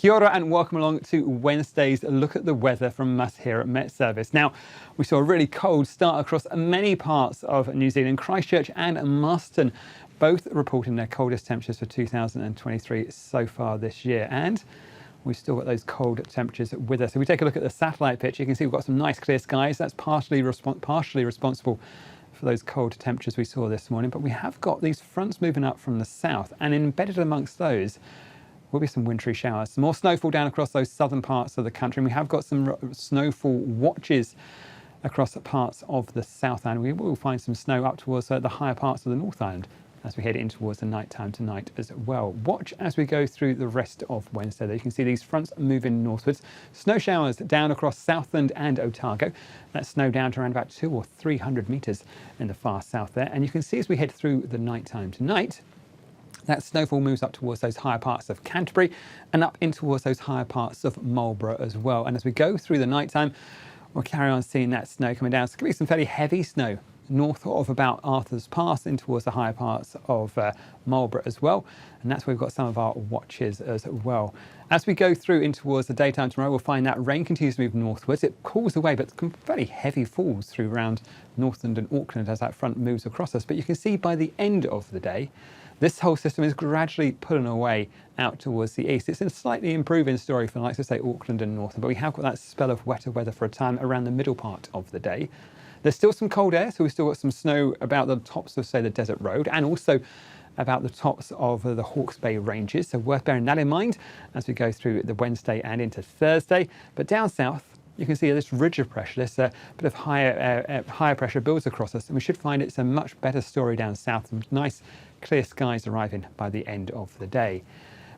Kia ora and welcome along to Wednesday's look at the weather from us here at Met Service. Now, we saw a really cold start across many parts of New Zealand. Christchurch and Marston both reporting their coldest temperatures for 2023 so far this year. And we've still got those cold temperatures with us. If we take a look at the satellite picture, you can see we've got some nice clear skies. That's partially responsible for those cold temperatures we saw this morning. But we have got these fronts moving up from the south, and embedded amongst those will be some wintry showers. Some more snowfall down across those southern parts of the country. And we have got some snowfall watches across parts of the South Island. We will find some snow up towards the higher parts of the North Island as we head in towards the night time tonight as well. Watch as we go through the rest of Wednesday. There you can see these fronts moving northwards. Snow showers down across Southland and Otago. That's snow down to around about 200 or 300 metres in the far south there. And you can see as we head through the night time tonight, that snowfall moves up towards those higher parts of Canterbury and up in towards those higher parts of Marlborough as well. And as we go through the night time, we'll carry on seeing that snow coming down. It's going to be some fairly heavy snow north of about Arthur's Pass in towards the higher parts of Marlborough as well. And that's where we've got some of our watches as well. As we go through in towards the daytime tomorrow, we'll find that rain continues to move northwards. It cools away, but some fairly heavy falls through around Northland and Auckland as that front moves across us. But you can see by the end of the day, this whole system is gradually pulling away out towards the east. It's a slightly improving story for, like I say, Auckland and Northland, but we have got that spell of wetter weather for a time around the middle part of the day. There's still some cold air, so we've still got some snow about the tops of, say, the Desert Road, and also about the tops of the Hawke's Bay Ranges. So worth bearing that in mind as we go through the Wednesday and into Thursday. But down south, you can see this ridge of pressure, this bit of higher pressure builds across us, and we should find it's a much better story down south. Some nice clear skies arriving by the end of the day.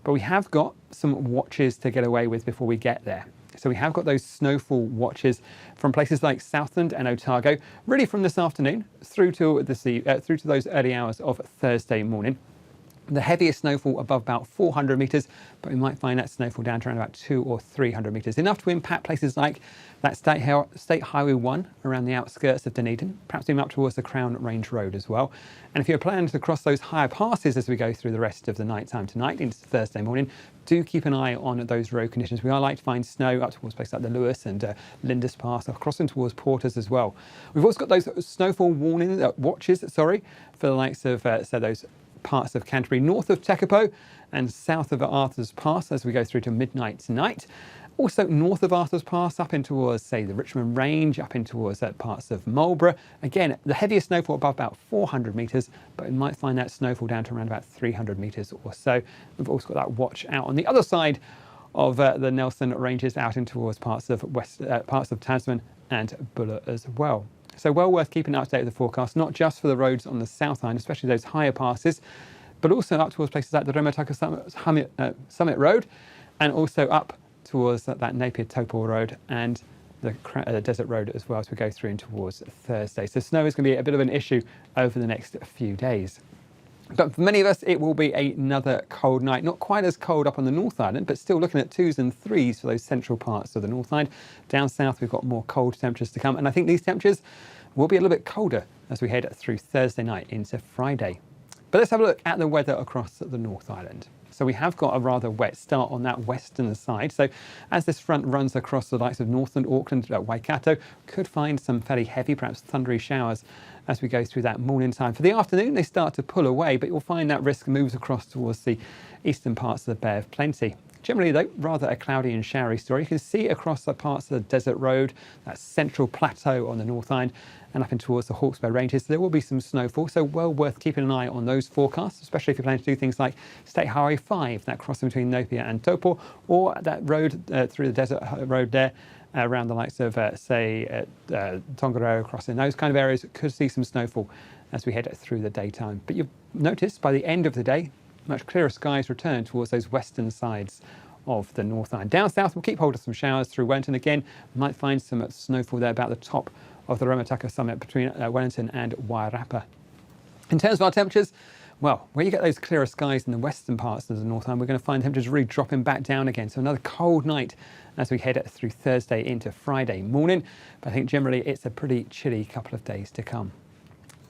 But we have got some watches to get away with before we get there. So we have got those snowfall watches from places like Southland and Otago, really from this afternoon through to those early hours of Thursday morning. The heaviest snowfall above about 400 metres, but we might find that snowfall down to around about 200 or 300 metres. Enough to impact places like that State Highway 1 around the outskirts of Dunedin, perhaps even up towards the Crown Range Road as well. And if you're planning to cross those higher passes as we go through the rest of the night time tonight into Thursday morning, do keep an eye on those road conditions. We are likely to find snow up towards places like the Lewis and Lindis Pass, crossing towards Porters as well. We've also got those snowfall watches for the likes of those parts of Canterbury north of Tekapo and south of Arthur's Pass as we go through to midnight tonight. Also north of Arthur's Pass up in towards, say, the Richmond Range, up in towards parts of Marlborough. Again, the heaviest snowfall above about 400 metres, but we might find that snowfall down to around about 300 metres or so. We've also got that watch out on the other side of the Nelson Ranges out in towards parts of Tasman and Buller as well. So well worth keeping up to date with the forecast, not just for the roads on the South Island, especially those higher passes, but also up towards places like the Remataka Summit Road, and also up towards that Napier Topol Road and the Desert Road as well as we go through in towards Thursday. So snow is going to be a bit of an issue over the next few days. But for many of us, it will be another cold night. Not quite as cold up on the North Island, but still looking at 2s and 3s for those central parts of the North Island. Down south, we've got more cold temperatures to come. And I think these temperatures will be a little bit colder as we head through Thursday night into Friday. But let's have a look at the weather across the North Island. So we have got a rather wet start on that western side. So as this front runs across the likes of Northland, Auckland, Waikato, could find some fairly heavy, perhaps thundery showers as we go through that morning time. For the afternoon, they start to pull away, but you'll find that risk moves across towards the eastern parts of the Bay of Plenty. Generally, though, rather a cloudy and showery story. You can see across the parts of the Desert Road, that central plateau on the North Island, and up in towards the Hawke's Bay Ranges. There will be some snowfall, so well worth keeping an eye on those forecasts, especially if you're planning to do things like State Highway 5, that crossing between Napier and Taupo, or that road through the Desert Road there, around the likes of, Tongariro crossing. Those kind of areas could see some snowfall as we head through the daytime. But you'll notice by the end of the day, much clearer skies return towards those western sides of the North Island. Down south, we'll keep hold of some showers through Wellington. Again, might find some snowfall there about the top of the Remataka Summit between Wellington and Wairarapa. In terms of our temperatures, well, where you get those clearer skies in the western parts of the North Island, we're going to find temperatures really dropping back down again. So another cold night as we head through Thursday into Friday morning. But I think generally it's a pretty chilly couple of days to come.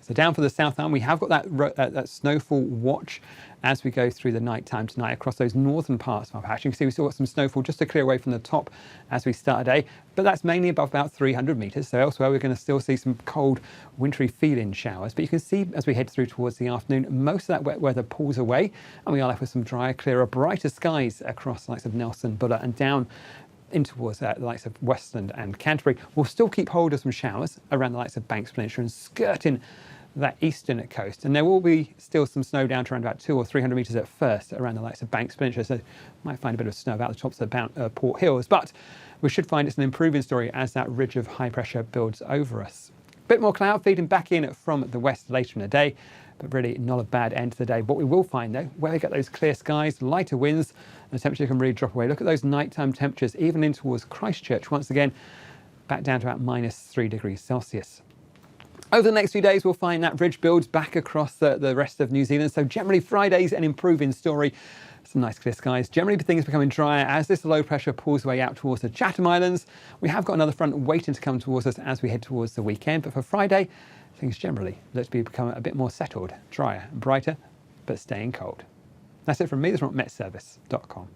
So So down for the South Island, we have got that snowfall watch as we go through the night time tonight across those northern parts of our patch. You can see we still got some snowfall just to clear away from the top as we start a day, but that's mainly above about 300 metres. So elsewhere, we're going to still see some cold, wintry feeling showers. But you can see as we head through towards the afternoon, most of that wet weather pulls away, and we are left with some drier, clearer, brighter skies across the likes of Nelson, Buller, and down in towards the likes of Westland and Canterbury. We'll still keep hold of some showers around the likes of Banks Peninsula and skirting that eastern coast, and there will be still some snow down to around about 200 or 300 metres at first around the likes of Banks Peninsula, so might find a bit of snow about the tops of Port Hills, but we should find it's an improving story as that ridge of high pressure builds over us. A bit more cloud feeding back in from the west later in the day, but really not a bad end to the day. What we will find though, where we get those clear skies, lighter winds, and the temperature can really drop away. Look at those nighttime temperatures, even in towards Christchurch, once again, back down to about -3 degrees Celsius. Over the next few days, we'll find that ridge builds back across the rest of New Zealand. So generally Friday's an improving story. Some nice clear skies. Generally things becoming drier as this low pressure pulls way out towards the Chatham Islands. We have got another front waiting to come towards us as we head towards the weekend. But for Friday, things generally look to be becoming a bit more settled, drier and brighter, but staying cold. That's it from me. This is from metservice.com.